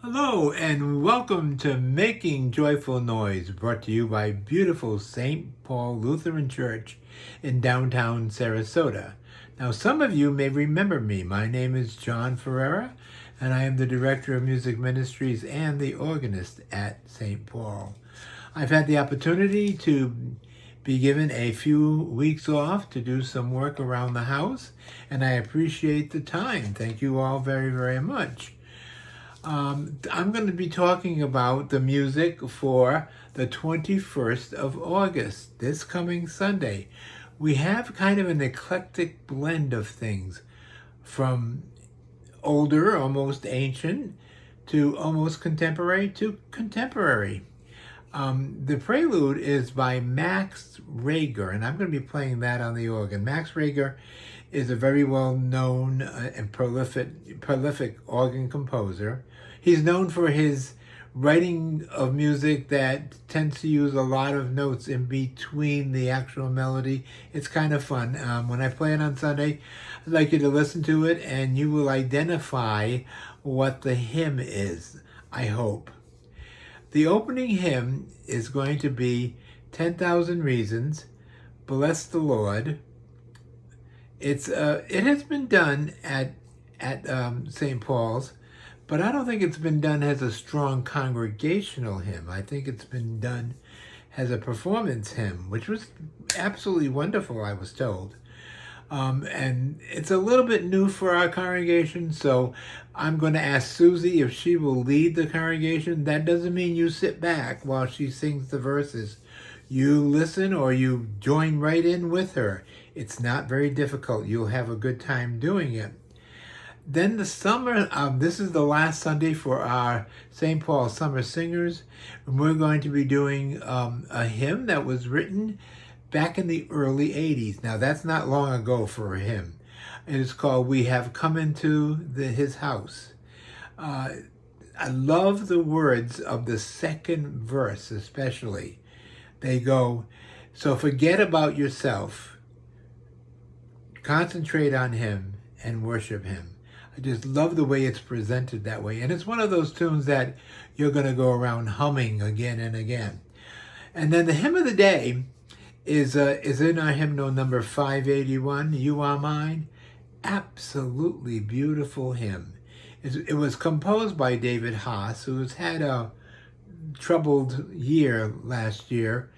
Hello and welcome to Making Joyful Noise, brought to you by beautiful St. Paul Lutheran Church in downtown Sarasota. Now, some of you may remember me. My name is John Ferreira, and I am the Director of Music Ministries and the organist at St. Paul. I've had the opportunity to be given a few weeks off to do some work around the house, and I appreciate the time. Thank you all very, very much. I'm going to be talking about the music for the 21st of August, this coming Sunday. We have kind of an eclectic blend of things, from older, almost ancient, to almost contemporary to contemporary. The Prelude is by Max Reger, and I'm going to be playing that on the organ. Max Reger is a very well-known and prolific organ composer. He's known for his writing of music that tends to use a lot of notes in between the actual melody. It's kind of fun. When I play it on Sunday, I'd like you to listen to it, and you will identify what the hymn is, I hope. The opening hymn is going to be 10,000 Reasons, Bless the Lord. It has been done at St. Paul's, but I don't think it's been done as a strong congregational hymn. I think it's been done as a performance hymn, which was absolutely wonderful, I was told. And it's a little bit new for our congregation, so I'm going to ask Susie if she will lead the congregation. That doesn't mean you sit back while she sings the verses. You listen or you join right in with her. It's not very difficult. You'll have a good time doing it. Then the summer, this is the last Sunday for our St. Paul Summer Singers, and we're going to be doing a hymn that was written back in the early 80s. Now, that's not long ago for a hymn. It is called We Have Come Into His House. I love the words of the second verse especially. They go, so forget about yourself, concentrate on Him, and worship Him. I just love the way it's presented that way. And it's one of those tunes that you're going to go around humming again and again. And then the hymn of the day is in our hymnal number 581, You Are Mine. Absolutely beautiful hymn. It was composed by David Haas, who has had a troubled year last year.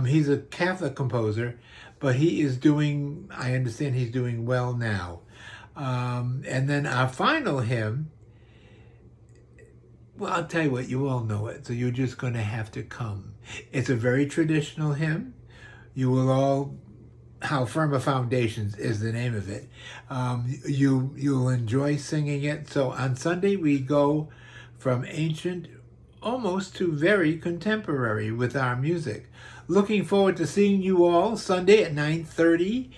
He's a Catholic composer, but he is doing, I understand he's doing well now. And then our final hymn, well, I'll tell you what, you all know it, so you're just going to have to come. It's a very traditional hymn. You will all, How Firm a Foundations is the name of it. You'll enjoy singing it. So on Sunday, we go from ancient almost to very contemporary with our music. Looking forward to seeing you all Sunday at 9:30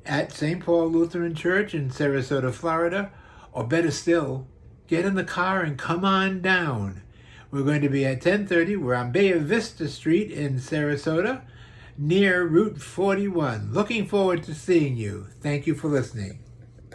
at St. Paul Lutheran Church in Sarasota, Florida. Or better still, get in the car and come on down. We're going to be at 10:30. We're on Bay Vista Street in Sarasota, near Route 41. Looking forward to seeing you. Thank you for listening.